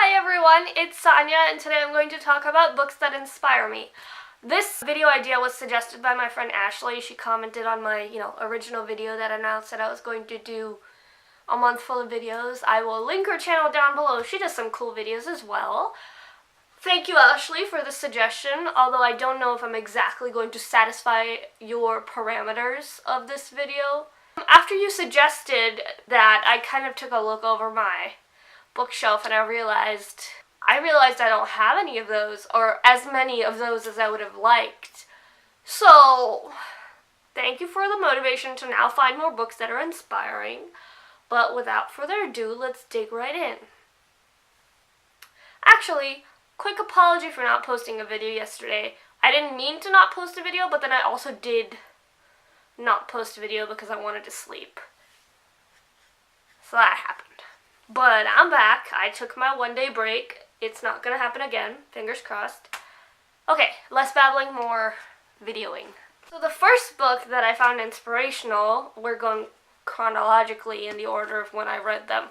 Hi everyone, it's Sonia, and today I'm going to talk about books that inspire me. This video idea was suggested by my friend Ashley. She commented on my, original video that announced that I was going to do a month full of videos. I will link her channel down below. She does some cool videos as well. Thank you, Ashley, for the suggestion, although I don't know if I'm exactly going to satisfy your parameters of this video. After you suggested that, I kind of took a look over my bookshelf and I realized I don't have any of those, or as many of those as I would have liked. So, thank you for the motivation to now find more books that are inspiring. But without further ado, let's dig right in. Actually, quick apology for not posting a video yesterday. I didn't mean to not post a video, but then I also did not post a video because I wanted to sleep. So that happened. But I'm back. I took my one-day break. It's not going to happen again. Fingers crossed. Okay, less babbling, more videoing. So the first book that I found inspirational, we're going chronologically in the order of when I read them,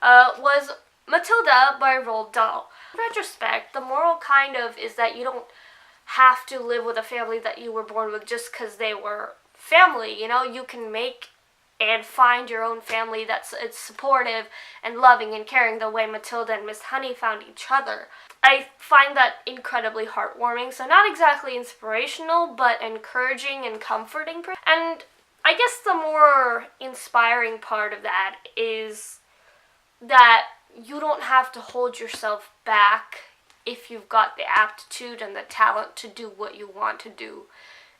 was Matilda by Roald Dahl. In retrospect, the moral kind of is that you don't have to live with a family that you were born with just because they were family. You can make and find your own family it's supportive and loving and caring the way Matilda and Miss Honey found each other. I find that incredibly heartwarming, so not exactly inspirational, but encouraging and comforting. And I guess the more inspiring part of that is that you don't have to hold yourself back if you've got the aptitude and the talent to do what you want to do.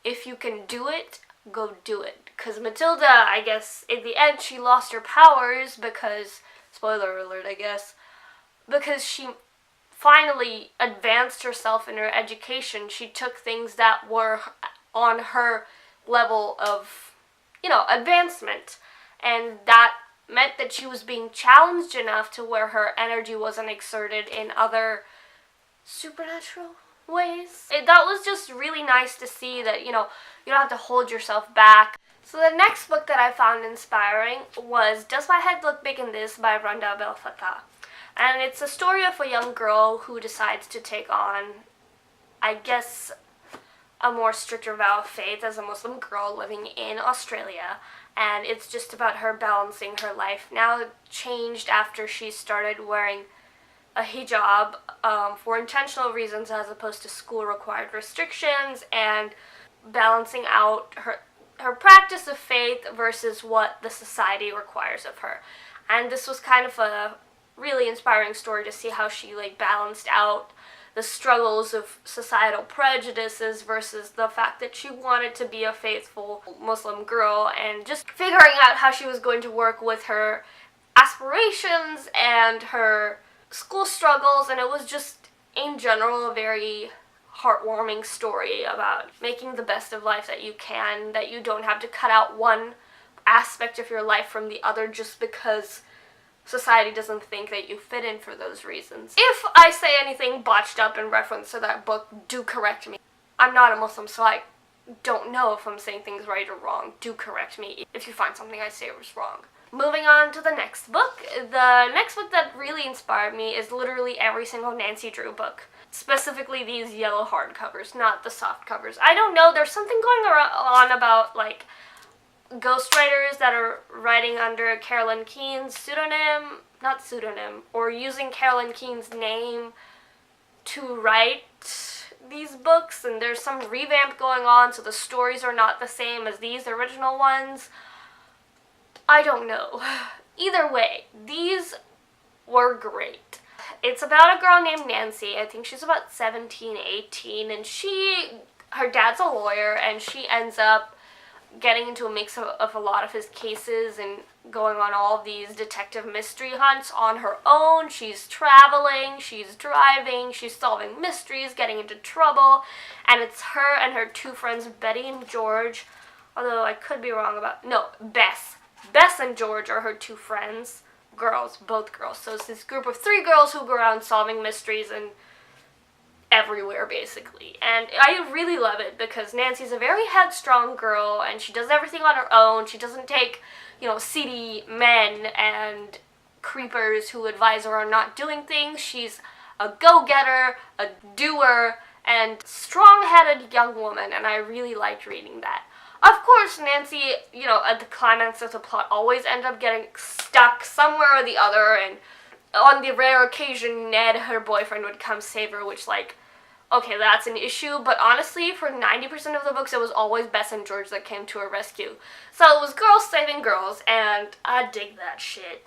If you can do it, go do it. Because Matilda, I guess, in the end, she lost her powers because, spoiler alert, I guess, because she finally advanced herself in her education. She took things that were on her level of, advancement. And that meant that she was being challenged enough to where her energy wasn't exerted in other supernatural ways. That was just really nice to see that, you don't have to hold yourself back. So the next book that I found inspiring was Does My Head Look Big in This by abel-fatah. And it's a story of a young girl who decides to take on, I guess, a more stricter vow of faith as a Muslim girl living in Australia. And it's just about her balancing her life, now changed after she started wearing a hijab for intentional reasons as opposed to school-required restrictions, and balancing out her practice of faith versus what the society requires of her. And this was kind of a really inspiring story to see how she balanced out the struggles of societal prejudices versus the fact that she wanted to be a faithful Muslim girl, and just figuring out how she was going to work with her aspirations and her school struggles. And it was just, in general, a very heartwarming story about making the best of life that you can, that you don't have to cut out one aspect of your life from the other just because society doesn't think that you fit in for those reasons. If I say anything botched up in reference to that book, do correct me. I'm not a Muslim, so I don't know if I'm saying things right or wrong. Do correct me if you find something I say was wrong. Moving on to the next book. The next book that really inspired me is literally every single Nancy Drew book. Specifically these yellow hardcovers, not the soft covers. I don't know, there's something going on about ghostwriters that are writing under Carolyn Keane's pseudonym, or using Carolyn Keane's name to write these books, and there's some revamp going on, so the stories are not the same as these original ones. I don't know. Either way, these were great. It's about a girl named Nancy. I think she's about 17, 18, and her dad's a lawyer, and she ends up getting into a mix of a lot of his cases and going on all of these detective mystery hunts on her own. She's traveling, she's driving, she's solving mysteries, getting into trouble, and it's her and her two friends, Betty and George, although I could be wrong about, no, Bess. Bess and George are her two friends, girls, both girls. So it's this group of three girls who go around solving mysteries and everywhere, basically. And I really love it because Nancy's a very headstrong girl and she does everything on her own. She doesn't take, seedy men and creepers who advise her on not doing things. She's a go-getter, a doer, and strong-headed young woman, and I really liked reading that. Of course, Nancy, at the climax of the plot, always ended up getting stuck somewhere or the other, and on the rare occasion, Ned, her boyfriend, would come save her, which, okay, that's an issue, but honestly, for 90% of the books, it was always Bess and George that came to her rescue. So it was girls saving girls, and I dig that shit.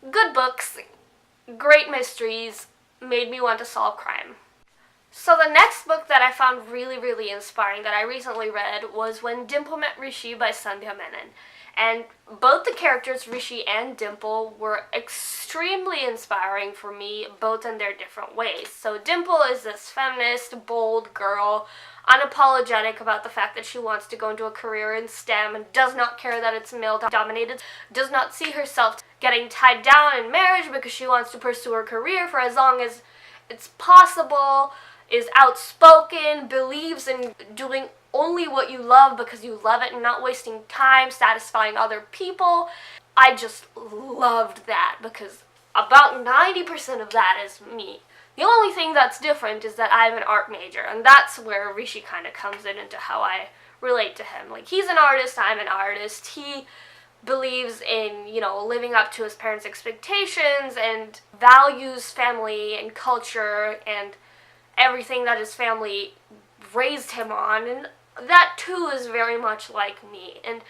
Good books, great mysteries, made me want to solve crime. So the next book that I found really, really inspiring that I recently read was When Dimple Met Rishi by Sandhya Menon. And both the characters, Rishi and Dimple, were extremely inspiring for me, both in their different ways. So Dimple is this feminist, bold girl, unapologetic about the fact that she wants to go into a career in STEM and does not care that it's male-dominated, does not see herself getting tied down in marriage because she wants to pursue her career for as long as it's possible, is outspoken, believes in doing only what you love because you love it and not wasting time satisfying other people. I just loved that because about 90% of that is me. The only thing that's different is that I'm an art major, and that's where Rishi kind of comes into how I relate to him. He's an artist, I'm an artist. He believes in, living up to his parents' expectations and values family and culture and everything that his family raised him on, and that too is very much like me. And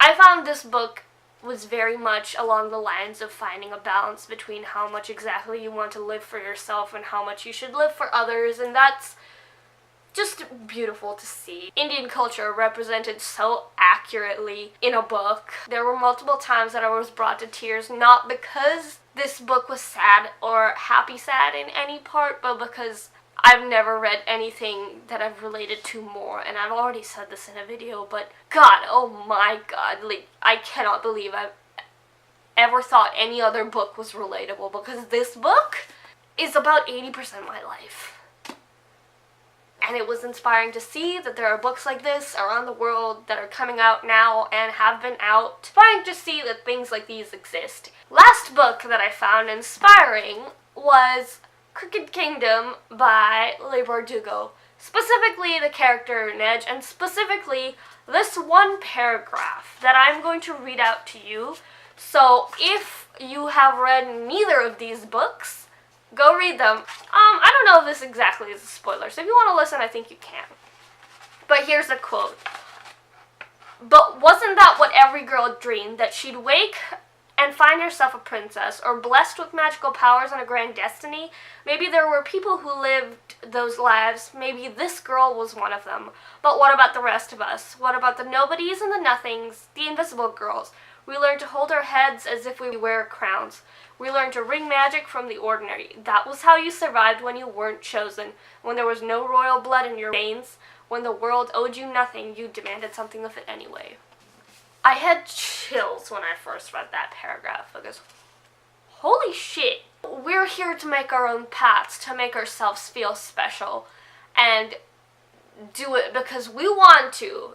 I found this book was very much along the lines of finding a balance between how much exactly you want to live for yourself and how much you should live for others, and that's just beautiful to see. Indian culture represented so accurately in a book. There were multiple times that I was brought to tears, not because this book was sad or happy sad in any part, but because I've never read anything that I've related to more, and I've already said this in a video, but God, oh my God, I cannot believe I've ever thought any other book was relatable, because this book is about 80% my life. And it was inspiring to see that there are books like this around the world that are coming out now and have been out. Inspiring to see that things like these exist. Last book that I found inspiring was Crooked Kingdom by Leigh Bardugo. Specifically the character Nedge, and specifically this one paragraph that I'm going to read out to you. So if you have read neither of these books, go read them. I don't know if this exactly is a spoiler, so if you want to listen, I think you can. But here's a quote. "But wasn't that what every girl dreamed, that she'd wake and find herself a princess, or blessed with magical powers and a grand destiny? Maybe there were people who lived those lives. Maybe this girl was one of them. But what about the rest of us? What about the nobodies and the nothings, the invisible girls? We learned to hold our heads as if we wear crowns. We learned to wring magic from the ordinary. That was how you survived when you weren't chosen, when there was no royal blood in your veins, when the world owed you nothing, you demanded something of it anyway." I had chills when I first read that paragraph because, holy shit, we're here to make our own paths, to make ourselves feel special, and do it because we want to.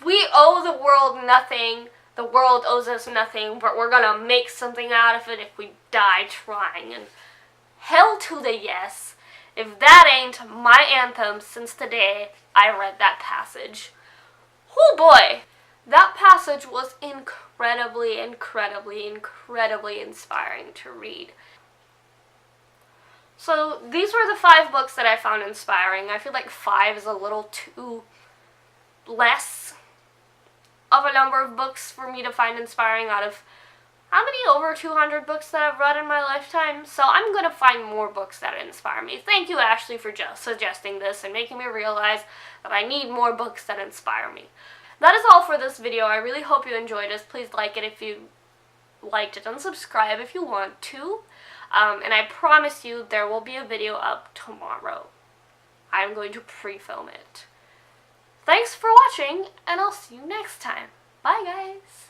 We owe the world nothing, the world owes us nothing, but we're gonna make something out of it if we die trying, and hell to the yes, if that ain't my anthem since the day I read that passage. Oh boy! That passage was incredibly, incredibly, incredibly inspiring to read. So these were the 5 books that I found inspiring. I feel like 5 is a little too less of a number of books for me to find inspiring out of how many over 200 books that I've read in my lifetime. So I'm going to find more books that inspire me. Thank you, Ashley, for just suggesting this and making me realize that I need more books that inspire me. That is all for this video. I really hope you enjoyed it. Please like it if you liked it, and subscribe if you want to. And I promise you there will be a video up tomorrow. I'm going to pre-film it. Thanks for watching, and I'll see you next time. Bye, guys!